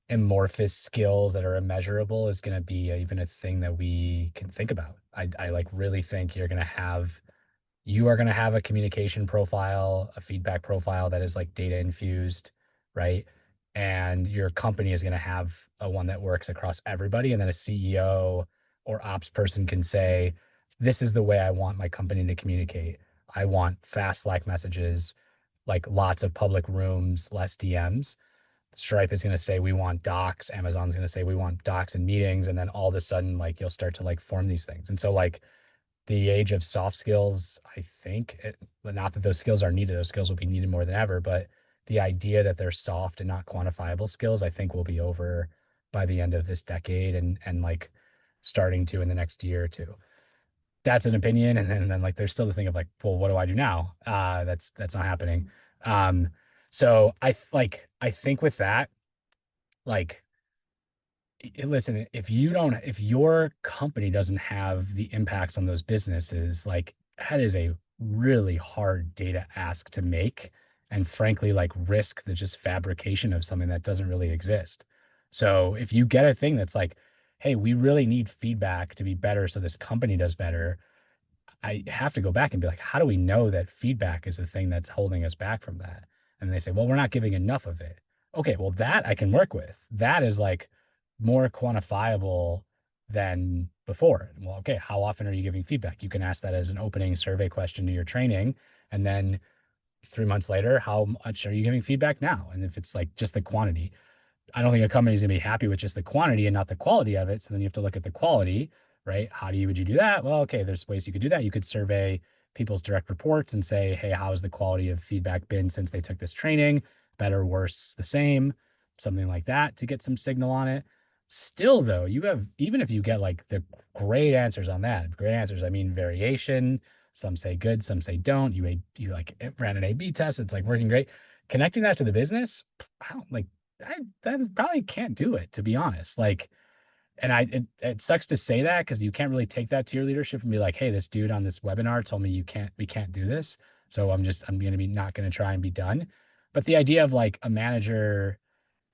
amorphous skills that are immeasurable is gonna be even a thing that we can think about. I like really think you are going to have a communication profile, a feedback profile that is like data infused, right? And your company is going to have a one that works across everybody. And then a CEO or ops person can say, this is the way I want my company to communicate. I want fast Slack messages, like lots of public rooms, less DMs. Stripe is going to say, we want docs. Amazon's going to say, we want docs and meetings. And then all of a sudden, like you'll start to like form these things. And so like, the age of soft skills, I think, not that those skills are needed, those skills will be needed more than ever, but the idea that they're soft and not quantifiable skills, I think will be over by the end of this decade and like starting to in the next year or two. That's an opinion. And then like there's still the thing of like, well, what do I do now? That's not happening. So I think with that, like listen, if your company doesn't have the impacts on those businesses, like that is a really hard data ask to make. And frankly, like risk the just fabrication of something that doesn't really exist. So if you get a thing that's like, hey, we really need feedback to be better so this company does better, I have to go back and be like, how do we know that feedback is the thing that's holding us back from that? And they say, well, we're not giving enough of it. Okay, well, that I can work with. That is like more quantifiable than before. Well, okay, how often are you giving feedback? You can ask that as an opening survey question to your training. And then 3 months later, how much are you giving feedback now? And if it's like just the quantity, I don't think a company is going to be happy with just the quantity and not the quality of it. So then you have to look at the quality, right? Would you do that? Well, okay, there's ways you could do that. You could survey people's direct reports and say, hey, how has the quality of feedback been since they took this training? Better, worse, the same, something like that to get some signal on it. Still, though, even if you get like the great answers on that, great answers, I mean, variation. Some say good, some say don't. You like ran an A/B test. It's like working great. Connecting that to the business, I don't like that probably can't do it, to be honest. Like, and it sucks to say that because you can't really take that to your leadership and be like, hey, this dude on this webinar told me we can't do this. So I'm going to be not going to try and be done. But the idea of like a manager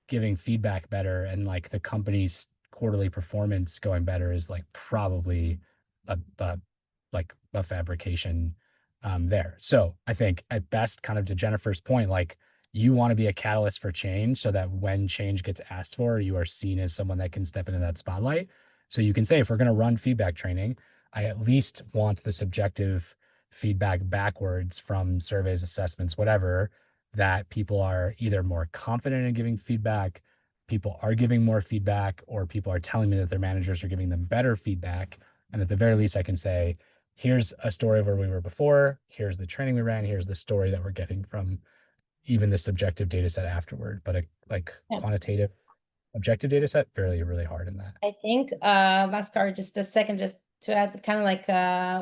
giving feedback better and like the company's quarterly performance going better is like probably a like a fabrication there. So I think at best, kind of to Jennifer's point, like you want to be a catalyst for change so that when change gets asked for, you are seen as someone that can step into that spotlight. So you can say, if we're going to run feedback training, I at least want the subjective feedback backwards from surveys, assessments, whatever, that people are either more confident in giving feedback, people are giving more feedback, or people are telling me that their managers are giving them better feedback. And at the very least, I can say, here's a story of where we were before, here's the training we ran, here's the story that we're getting from even the subjective data set afterward. But Yeah. quantitative, objective data set, really, really hard in that. I think, Bhaskar, just a second, just to add kind of like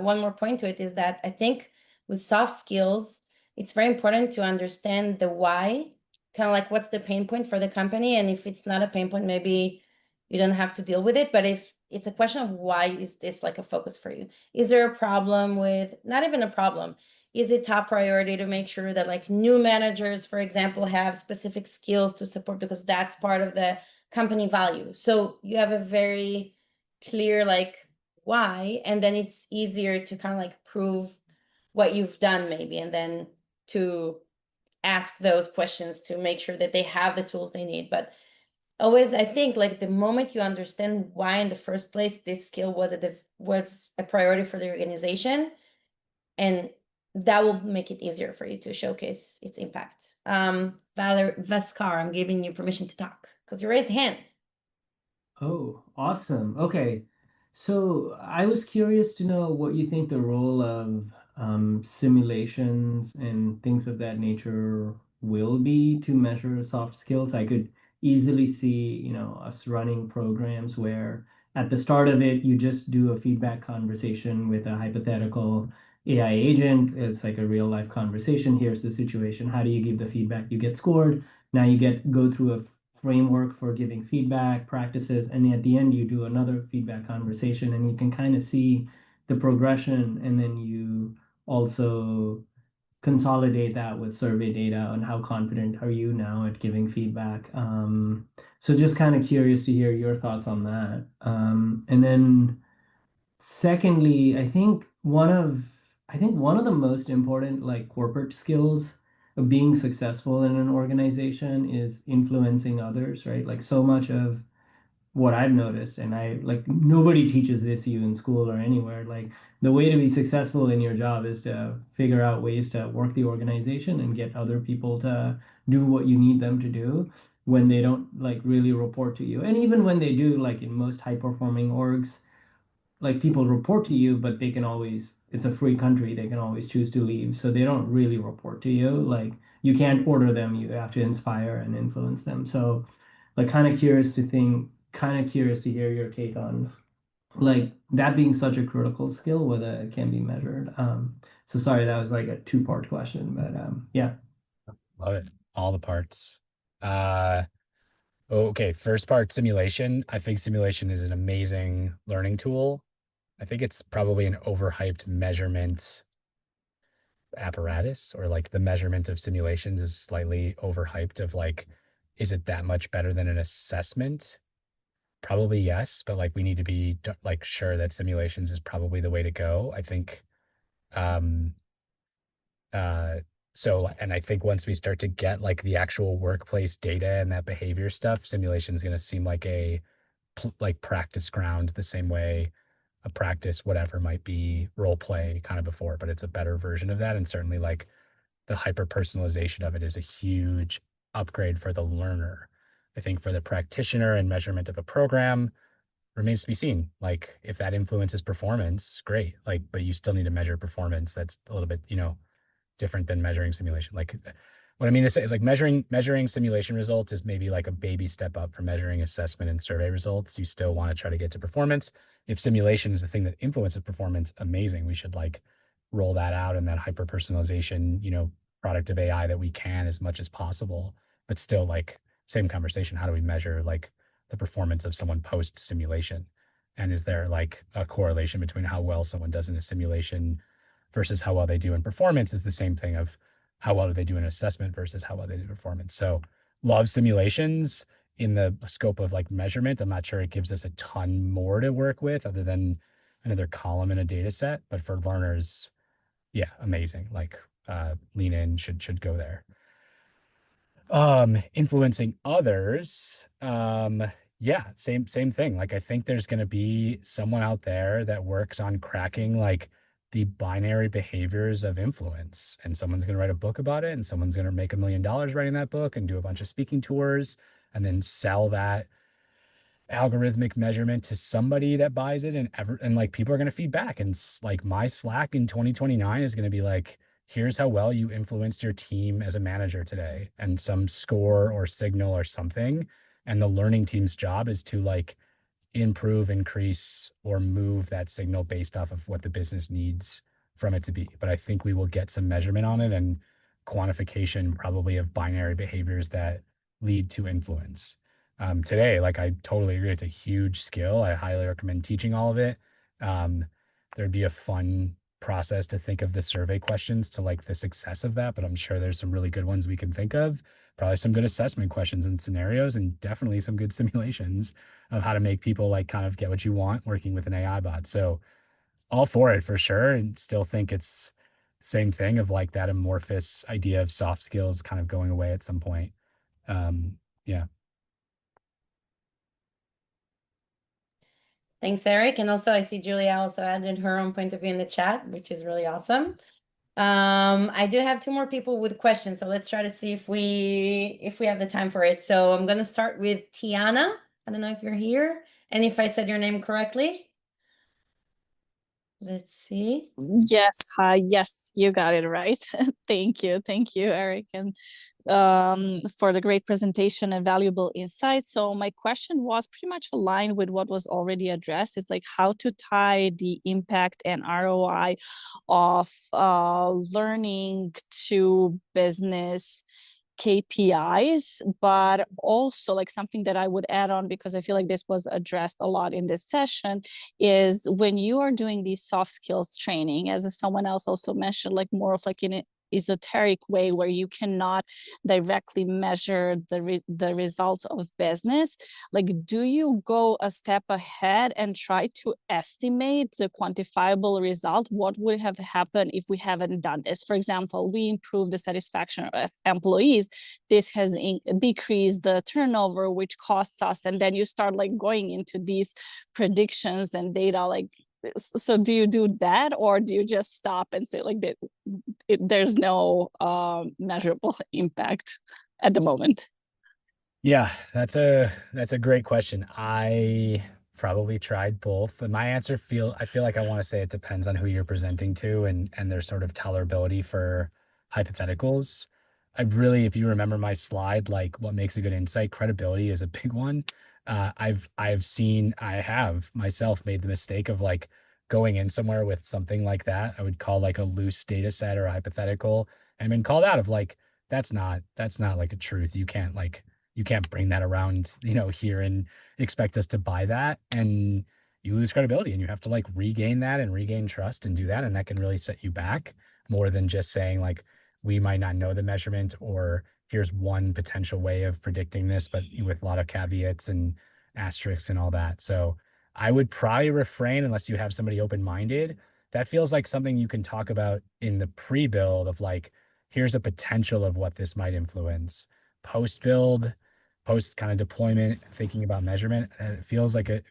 one more point to it is that I think with soft skills, it's very important to understand the why, kind of like what's the pain point for the company. And if it's not a pain point, maybe you don't have to deal with it. But if it's a question of why is this like a focus for you? Is there a problem with, not even a problem, is it top priority to make sure that like new managers, for example, have specific skills to support because that's part of the company value. So you have a very clear like why, and then it's easier to kind of like prove what you've done maybe, and then to ask those questions to make sure that they have the tools they need. But always, I think like the moment you understand why in the first place this skill was a priority for the organization, and that will make it easier for you to showcase its impact. Vaskar, I'm giving you permission to talk because you raised a hand. Oh, awesome. Okay. So I was curious to know what you think the role of simulations and things of that nature will be to measure soft skills. I could easily see, us running programs where at the start of it, you just do a feedback conversation with a hypothetical AI agent. It's like a real life conversation. Here's the situation. How do you give the feedback? You get scored. Now you go through a framework for giving feedback practices, and at the end you do another feedback conversation, and you can kind of see the progression, and then you also consolidate that with survey data on how confident are you now at giving feedback. So just kind of curious to hear your thoughts on that. And then secondly, I think one of the most important like corporate skills of being successful in an organization is influencing others, right? Like so much of what I've noticed, and I like nobody teaches this you in school or anywhere. Like the way to be successful in your job is to figure out ways to work the organization and get other people to do what you need them to do when they don't like really report to you. And even when they do, like in most high performing orgs, like people report to you, but they can always, it's a free country, they can always choose to leave. So they don't really report to you. Like you can't order them, you have to inspire and influence them. So like kind of curious to hear your take on like that being such a critical skill, whether it can be measured. So sorry, that was like a two-part question, but yeah. Love it. All the parts. Okay, first part, simulation. I think simulation is an amazing learning tool. I think it's probably an overhyped measurement apparatus, or like the measurement of simulations is slightly overhyped of like, is it that much better than an assessment? Probably yes, but like we need to be like sure that simulations is probably the way to go. I think um so, and I think once we start to get like the actual workplace data and that behavior stuff, simulation is going to seem like a like practice ground, the same way a practice whatever might be role play kind of before, but it's a better version of that. And certainly like the hyper personalization of it is a huge upgrade for the learner. I think for the practitioner and measurement of a program remains to be seen. Like if that influences performance, great. Like, but you still need to measure performance. That's a little bit, different than measuring simulation. Like what I mean to say is like measuring simulation results is maybe like a baby step up from measuring assessment and survey results. You still want to try to get to performance. If simulation is the thing that influences performance, amazing. We should like roll that out and that hyper personalization, product of AI that we can as much as possible. But still like same conversation. How do we measure like the performance of someone post simulation? And is there like a correlation between how well someone does in a simulation versus how well they do in performance? Is the same thing of how well do they do in assessment versus how well they do in performance. So love simulations in the scope of like measurement. I'm not sure it gives us a ton more to work with other than another column in a data set, but for learners, yeah, amazing. Like lean in, should go there. Influencing others, yeah, same thing. Like I think there's going to be someone out there that works on cracking like the binary behaviors of influence, and someone's going to write a book about it, and someone's going to make $1 million writing that book and do a bunch of speaking tours and then sell that algorithmic measurement to somebody that buys it, and like people are going to feed back, and like my Slack in 2029 is going to be like, here's how well you influenced your team as a manager today, and some score or signal or something. And the learning team's job is to like improve, increase, or move that signal based off of what the business needs from it to be. But I think we will get some measurement on it and quantification probably of binary behaviors that lead to influence. Today, like I totally agree, it's a huge skill. I highly recommend teaching all of it. There'd be a fun process to think of the survey questions to like the success of that, but I'm sure there's some really good ones we can think of. Probably some good assessment questions and scenarios, and definitely some good simulations of how to make people like kind of get what you want working with an AI bot. So all for it for sure. And still think it's same thing of like that amorphous idea of soft skills kind of going away at some point. Yeah. Thanks, Eric. And also I see Julia also added her own point of view in the chat, which is really awesome. I do have two more people with questions, so let's try to see if we have the time for it. So I'm gonna start with Tiana. I don't know if you're here and if I said your name correctly. Let's see. Yes, yes, you got it right. Thank you, Eric, and for the great presentation and valuable insights. So my question was pretty much aligned with what was already addressed. It's like how to tie the impact and ROI of learning to business KPIs, but also like something that I would add on, because I feel like this was addressed a lot in this session, is when you are doing these soft skills training, as someone else also mentioned, like more of like in an esoteric way where you cannot directly measure the results of business, like do you go a step ahead and try to estimate the quantifiable result? What would have happened if we haven't done this? For example, we improve the satisfaction of employees, this has decreased the turnover, which costs us, and then you start like going into these predictions and data, like so do you do that, or do you just stop and say like that there's no measurable impact at the moment? Yeah, that's a great question. I probably tried both. And my answer I feel like I want to say it depends on who you're presenting to and their sort of tolerability for hypotheticals. I really, if you remember my slide, like what makes a good insight, credibility is a big one. I have myself made the mistake of like going in somewhere with something like that. I would call like a loose data set or a hypothetical and been called out of like, that's not like a truth. You can't bring that around, here and expect us to buy that. And you lose credibility and you have to like regain that and regain trust and do that. And that can really set you back more than just saying like, we might not know the measurement, or here's one potential way of predicting this, but with a lot of caveats and asterisks and all that. So I would probably refrain unless you have somebody open-minded. That feels like something you can talk about in the pre-build of like, here's a potential of what this might influence. Post-build, post kind of deployment, thinking about measurement, it feels like a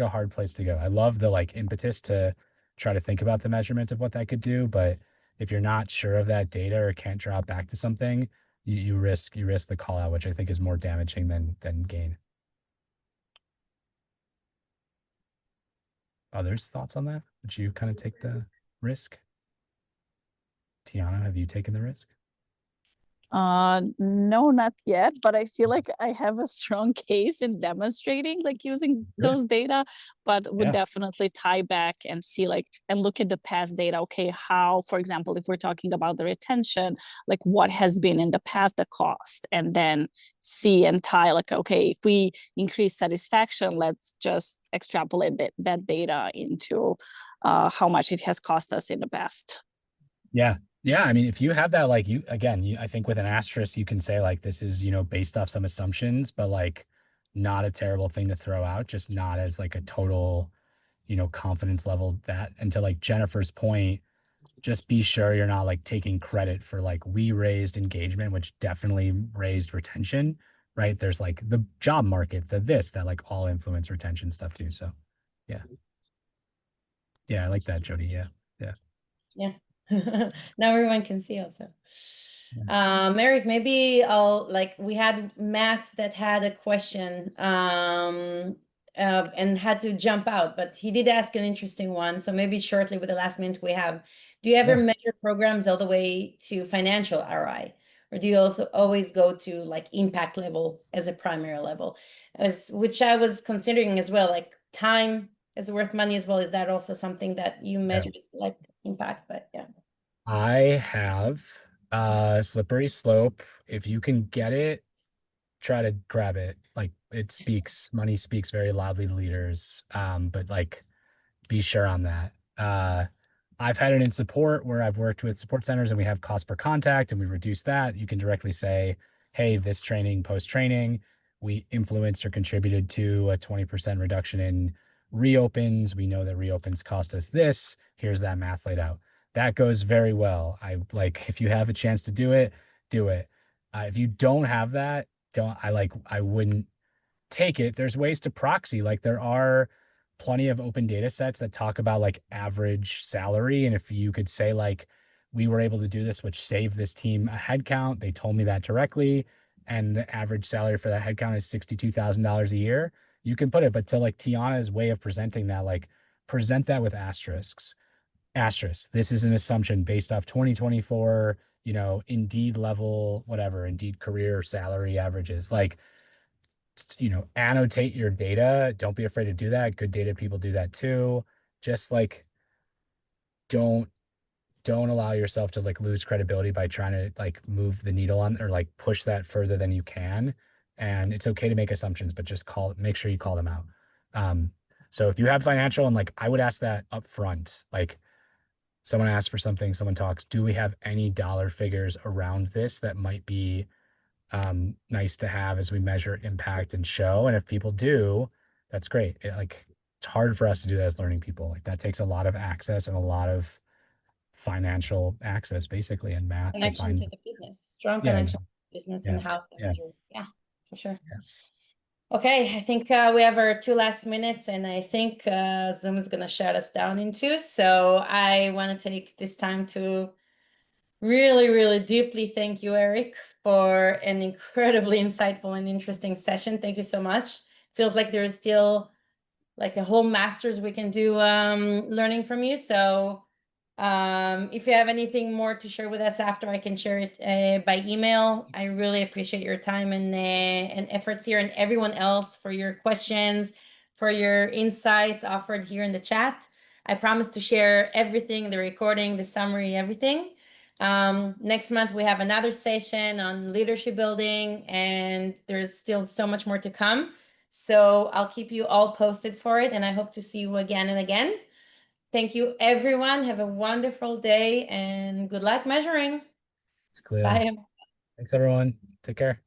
hard place to go. I love the like impetus to try to think about the measurement of what that could do, but if you're not sure of that data or can't draw it back to something, you risk the call out, which I think is more damaging than gain. Others thoughts on that? Would you kind of take the risk? Tiana, have you taken the risk? No, not yet, but I feel like I have a strong case in demonstrating like using those data, but would definitely tie back and see like and look at the past data. Okay, how, for example, if we're talking about the retention, like what has been in the past the cost, and then see and tie like, okay, if we increase satisfaction, let's just extrapolate that data into how much it has cost us in the past. Yeah. Yeah. I mean, if you have that, like I think with an asterisk, you can say like, this is, based off some assumptions, but like not a terrible thing to throw out, just not as like a total, confidence level that, and to like Jennifer's point, just be sure you're not like taking credit for like, we raised engagement, which definitely raised retention, right? There's like the job market, that like all influence retention stuff too. So yeah. Yeah. I like that, Jody. Yeah. Yeah. Yeah. Now everyone can see also. Eric, maybe we had Matt that had a question and had to jump out, but he did ask an interesting one. So maybe shortly with the last minute we have, do you ever measure programs all the way to financial ROI? Or do you also always go to like impact level as a primary level? Which I was considering as well, like time is worth money as well. Is that also something that you measure like impact? But yeah. I have slippery slope. If you can get it, try to grab it. Like money speaks very loudly to leaders. But like be sure on that. I've had it in support where I've worked with support centers and we have cost per contact and we reduce that. You can directly say, hey, this training, post training, we influenced or contributed to a 20% reduction in reopens. We know that reopens cost us this. Here's that math laid out. That goes very well. If you have a chance to do it, do it. If you don't have that, I wouldn't take it. There's ways to proxy. Like there are plenty of open data sets that talk about like average salary. And if you could say like, we were able to do this, which saved this team a headcount, they told me that directly. And the average salary for that headcount is $62,000 a year. You can put it, but to like Tiana's way of presenting that, like present that with asterisks. asterisk. This is an assumption based off 2024, you know, Indeed level, whatever, Indeed career salary averages. Like, you know, annotate your data. Don't be afraid to do that. Good data people do that too. Just like, don't allow yourself to like lose credibility by trying to like move the needle on or like push that further than you can. And it's okay to make assumptions, but just make sure you call them out. So if you have financial, and like I would ask that up front, like someone asks for something, someone talks, do we have any dollar figures around this that might be nice to have as we measure impact and show? And if people do, that's great. It's hard for us to do that as learning people. Like that takes a lot of access and a lot of financial access, basically, and math to Connection find. to the business, strong Yeah, connection to the business and how to yeah, measure. Yeah, for sure. yeah. Okay, I think we have our 2 last minutes, and I think Zoom is going to shut us down in 2. So I want to take this time to really, really deeply thank you, Eric, for an incredibly insightful and interesting session. Thank you so much. Feels like there's still like a whole master's we can do learning from you. So if you have anything more to share with us after, I can share it by email. I really appreciate your time and efforts here, and everyone else for your questions, for your insights offered here in the chat. I promise to share everything, the recording, the summary, everything. Next month, we have another session on leadership building, and there's still so much more to come. So I'll keep you all posted for it, and I hope to see you again and again. Thank you, everyone. Have a wonderful day and good luck measuring. It's clear. Bye. Thanks, everyone. Take care.